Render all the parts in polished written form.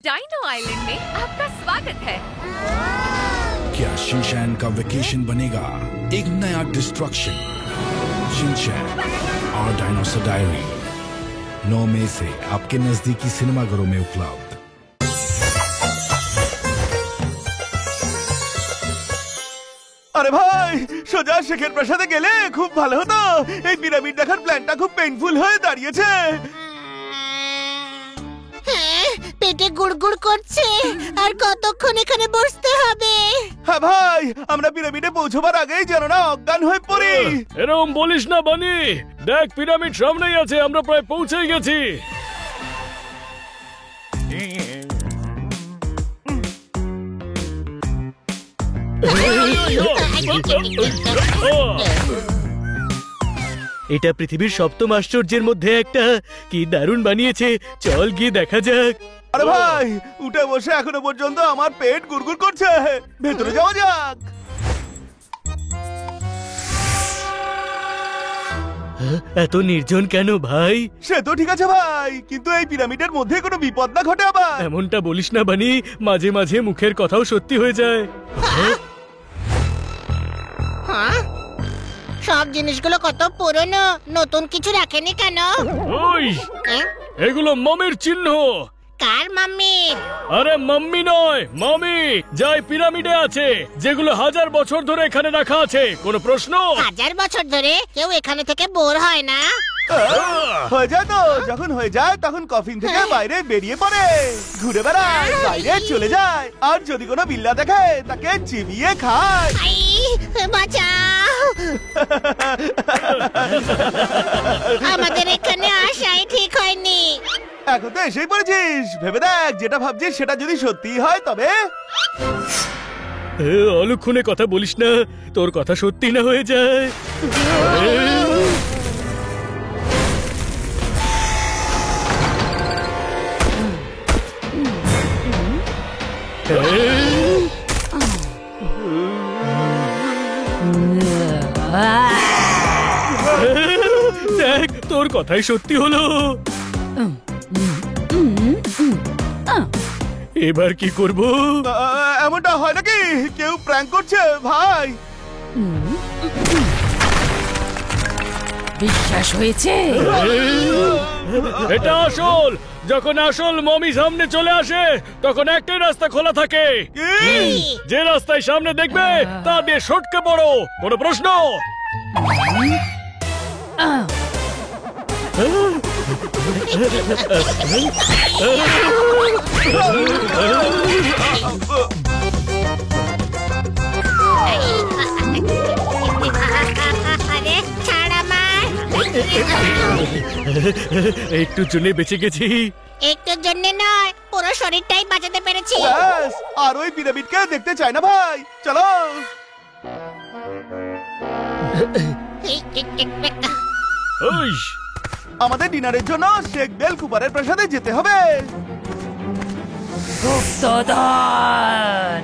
Dyno island में आपका स्वागत है। क्या शिनचैन का वेकेशन बनेगा एक नया डिस्ट्रक्शन? शिनचैन और डायनासोर डायरी 9 मई से आपके नजदीकी सिनेमाघरों में उपलब्ध। আরে ভাই, সোজা শেখের প্রাসাদে গেলে খুব ভালো হতো। এই পিরামিড দেখার প্ল্যানটা খুব পেইনফুল হয়ে দাঁড়িয়েছে। হ্যাঁ, পেটে গুড়গুড় করছে। আর কতক্ষণ এখানে বসতে হবে? হ্যাঁ ভাই, আমরা পিরামিডে পৌঁছবার আগেই যেন না অজ্ঞান হয়ে পড়ি। এরকম বলিস না বানি, দেখ পিরামিড সামনেই আছে, আমরা প্রায় পৌঁছেই গেছি। এটা পৃথিবীর সপ্তম আশ্চর্যের মধ্যে একটা। কি দারুণ বানিয়েছে, চল গিয়ে দেখা যাক। আরে ভাই, উঠে বসে এখনো পর্যন্ত আমার পেট গুড়গুড় করছে। ভেতরে যাওয়া যাক। এত নির্জন কেন ভাই? সে তো ঠিক আছে ভাই, কিন্তু এই পিরামিডের মধ্যে কোনো বিপদ না ঘটে আবার। এমনটা বলিস না বানি, মাঝে মাঝে মুখের কথাও সত্যি হয়ে যায়। হ্যাঁ, সব জিনিসগুলো কত পুরনো, নতুন কিছু রাখেনি কেন? ওই এগুলো মমির চিহ্ন। কার মাম্মি? আরে মাম্মি নয়, মামি, যাই পিরামিডে আছে, যেগুলো 1000 বছর ধরে এখানে রাখা আছে। কোনো প্রশ্ন? 1000 বছর ধরে কেউ এখানে থেকে বোর হয় না? হয়ে যায় তো, যখন হয়ে যায় তখন কফিন থেকে বাইরে বেরিয়ে পড়ে, ঘুরে বেড়ায়, বাইরে চলে যায়, আর যদি কোনো বিল্লা দেখে তাকে চিবিয়ে খায়। আই, বাঁচাও! আমাদের এখানে আসাই ঠিক হয়নি। এখন তো এসেই পড়েছিস, ভেবে দেখ, যেটা ভাবছিস সেটা যদি সত্যি হয় তবে। অলক্ষণে কথা বলিস না, তোর কথা সত্যি না হয়ে যায়। দেখ, তোর কথাই সত্যি হলো। এবার কি করব? এমনটা হয় নাকি কেউ প্র্যাঙ্ক করছে ভাই? বিশ্বাস হয়েছে? এটা আসল। যখন আসল মমি সামনে চলে আসে তখন একটাই রাস্তা খোলা থাকে। যে রাস্তায় সামনে দেখবে তা দিয়ে সটকে পড়ো। কোনো প্রশ্ন? আরে ছাড় আমায়। একটু জন্য বেঁচে গেছি। একটুর জন্য নয়, পুরো শরীরটাই বাঁচাতে পেরেছি। ব্যাস, আর ওই পিরামিডকে দেখতে চাই না ভাই, চলো। আমাদের ডিনারের জন্য শেখ বেল কুপারের প্রাসাদে যেতে হবে। গুপ্তধন।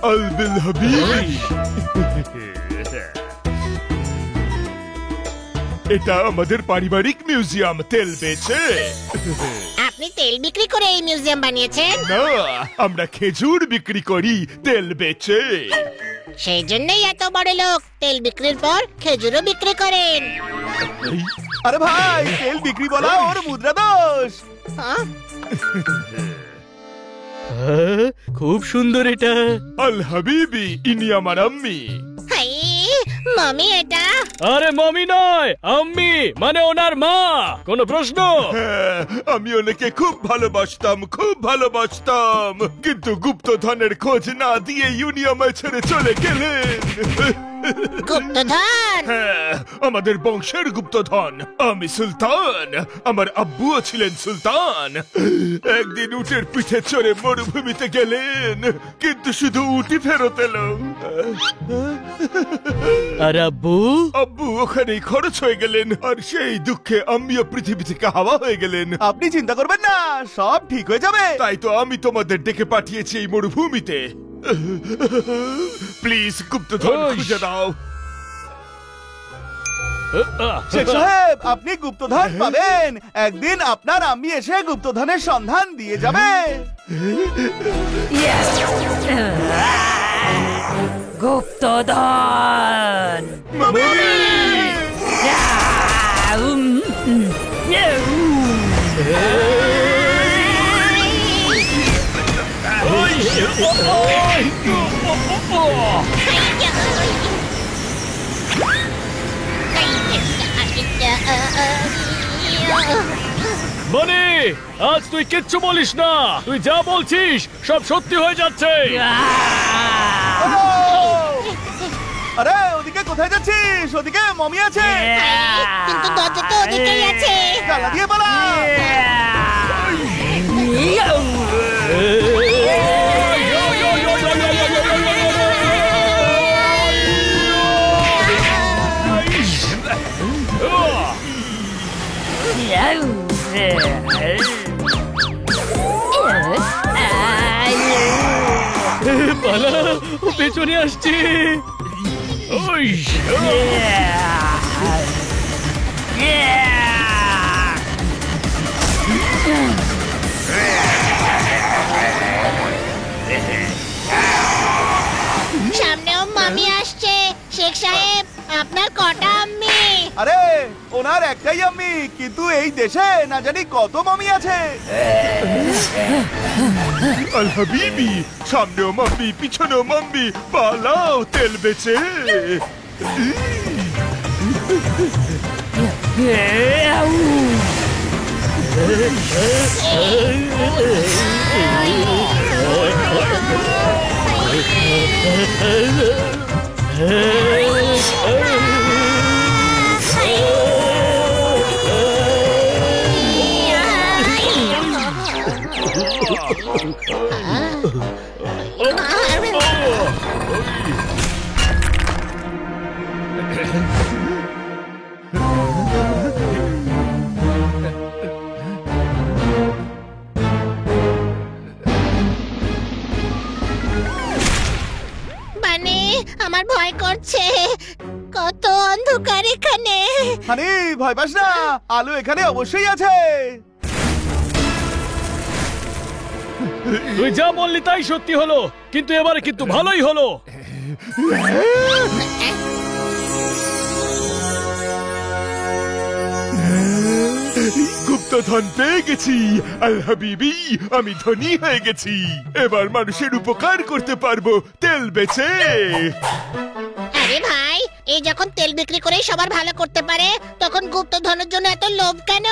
আলবিল হাবিব, এটা আমাদের পারিবারিক মিউজিয়াম। তেল বেচে? আপনি তেল বিক্রি করে এই মিউজিয়াম বানিয়েছেন? না, আমরা খেজুর বিক্রি করি তেল বেচে। সেই জন্যই এত বড় লোক, তেল বিক্রির পর খেজুরও বিক্রি করেন। আরে ভাই, তেল বিক্রি বলা ওর মুদ্রা দোষ। হ্যাঁ, খুব সুন্দর এটা। আল হাবিবি, ইনি আমার আম্মি। হাই, মামি এটা? আরে মমি নয়, আম্মি, মানে ওনার মা। কোনো প্রশ্ন? হ্যাঁ, আমি ওনাকে খুব ভালোবাসতাম, খুব ভালোবাসতাম, কিন্তু গুপ্তধনের খোঁজ না দিয়ে ইউনি আমায় ছেড়ে চলে গেলেন। গুপ্তধন। হ্যাঁ, আমাদের বংশের গুপ্তধন। আমি সুলতান, আমার আব্বুও ছিলেন সুলতান। একদিন উটের পিঠে চড়ে মরুভূমিতে গেলেন, কিন্তু শুধু উটি ফেরত এলো। আর আব্বু? আব্বু ওখানেই খরচ হয়ে গেলেন, আর সেই দুঃখে আম্মিও পৃথিবী থেকে হাওয়া হয়ে গেলেন। আপনি চিন্তা করবেন না, সব ঠিক হয়ে যাবে। তাই তো আমি তোমাদের ডেকে পাঠিয়েছি এই মরুভূমিতে। প্লিজ গুপ্তধন খুঁজে দাও। শেখ সাহেব, আপনি গুপ্তধন পাবেন। একদিন আপনার আম্মি এসে গুপ্তধনের সন্ধান দিয়ে যাবে। গুপ্তধন। মানে আজ তুই কিচ্ছু বলিস না, তুই যা বলছিস সব সত্যি হয়ে যাচ্ছে। আরে ওদিকে কোথায় যাচ্ছিস? ওদিকে মমি আছে। কিন্তু দরজা তো ওদিকেই আছে। জানলা দিয়ে পালা। পালা, ও পেছনে আসছে। ওই সামনেও মামি আসছে। শেখ সাহেব, আপনার কটা আম্মি? আরে ওনার একটাই আম্মি, কিন্তু এই দেশে না জানি কত মামি আছে। আল হাবিবি, সামনেও মাম্মি, পিছনেও মাম্মি, পালাও তেল বেচে। আমার ভয় করছে, কত অন্ধকার এখানে। হানি, ভয় পাস না, আলো এখানে অবশ্যই আছে। তুই যা বললি তাই সত্যি হলো, কিন্তু এবারে কিন্তু ভালোই হলো। গুপ্তধন পেয়ে গেছি আল হাবিবি, আমি ধনী হয়ে গেছি। এবার মানুষের উপকার করতে পারবো তেল বেচে। আরে ভাই, এই যখন তেল বিক্রি করে সবার ভালো করতে পারে, তখন গুপ্তধনের জন্য এত লোভ কেন?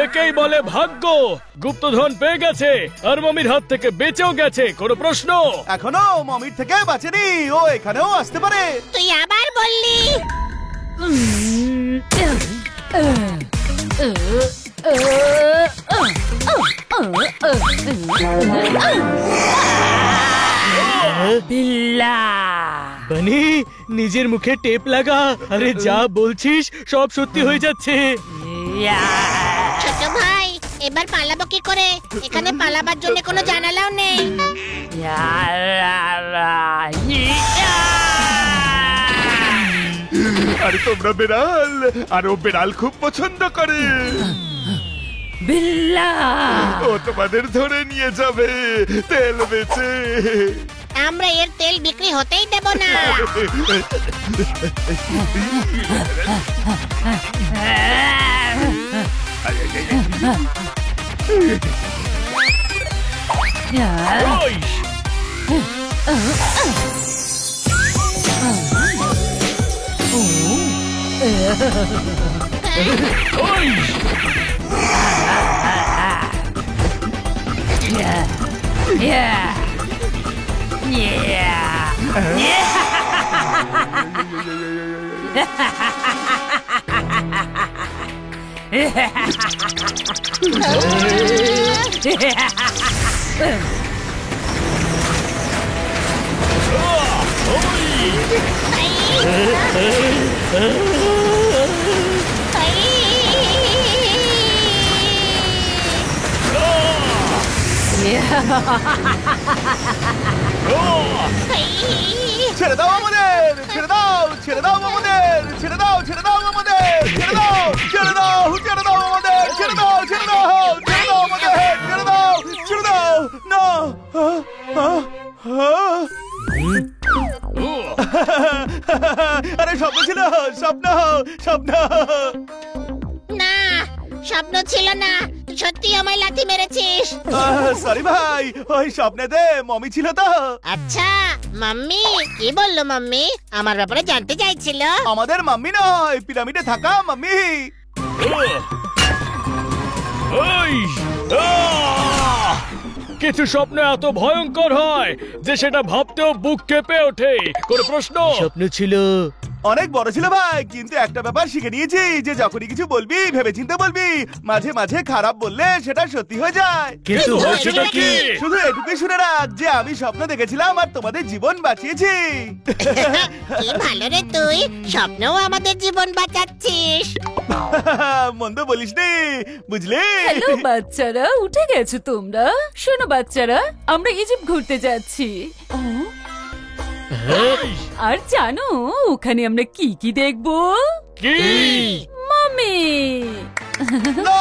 একেই বলে ভাগ্য। গুপ্তধন পেয়ে গেছে আর মমির হাত থেকে বেঁচেও গেছে, কোনো প্রশ্ন? এখনো মমির থেকে বাঁচেনি, ও এখানেও আসতে পারে। তুই আবার বললি। বিল্লা। বানি, নিজের মুখে টেপ লাগা। আরে যা বলছিস সব সত্যি হয়ে যাচ্ছে। ছোট ভাই, এবার পালাবো কি করে? এখানে পালাবার জন্য কোনো জানালাও নেই। আরে তোমরা বেড়াল, আর ও বেড়াল খুব পছন্দ করে। বিল্লা। ও তোমাদের ধরে নিয়ে যাবে তেল বেচে। আমরা এর তেল বিক্রি হতেই দেব না। ছেড়ে দাও আমাদের, ছেড়ে দাও, ছেড়ে দাও আমাদের, ছেড়ে দাও, ছেড়ে দাও আমাদের, ছেড়ে দাও, ছেড়ে দাও, ছেড়ে দাও আমাদের, ছেড়ে দাও, ছেড়ে দাও, ছেড়ে দাও আমাদের, ছেড়ে দাও, ছেড়ে দাও। না আরে স্বপ্ন ছিল, স্বপ্ন, স্বপ্ন। না, স্বপ্ন ছিল না, সত্যি আমায় লাথি মেরেছিস। সরি ভাই, ওই স্বপ্নেতে মমি ছিল তো। আচ্ছা, মাম্মি কি বললো? মাম্মি আমার ব্যাপারে জানতে চাইছিল। আমাদের মাম্মি নয়, পিরামিডে থাকা মাম্মি। ওই! কিছু স্বপ্ন এত ভয়ঙ্কর হয় যে সেটা ভাবতেও বুক কেঁপে ওঠে। কোন প্রশ্ন? স্বপ্ন ছিল। অনেক বড় ছিল ভাই, কিন্তু একটা ব্যাপার শিখে নিয়েছি যে যখনই কিছু বলবি ভেবেচিন্তে বলবি। মাঝে মাঝে খারাপ বললে সেটা সত্যি হয়ে যায়। কিন্তু হচ্ছেটা কি? শুধু এটুকুই শুনে রাখ যে আমি স্বপ্ন দেখেছিলাম আর তোমাদের জীবন বাঁচিয়েছি। কি ভালো রে তুই, স্বপ্নও আমাদের জীবন বাঁচাচ্ছিস। মন্দ বলিসনি, বুঝলি? হ্যালো বাচ্চারা, উঠে গেছো তোমরা? শোনো বাচ্চারা, আমরা ইজিপ্ট ঘুরতে যাচ্ছি। আর জানো ওখানে আমরা কি কি দেখবো? কি? মামি। না!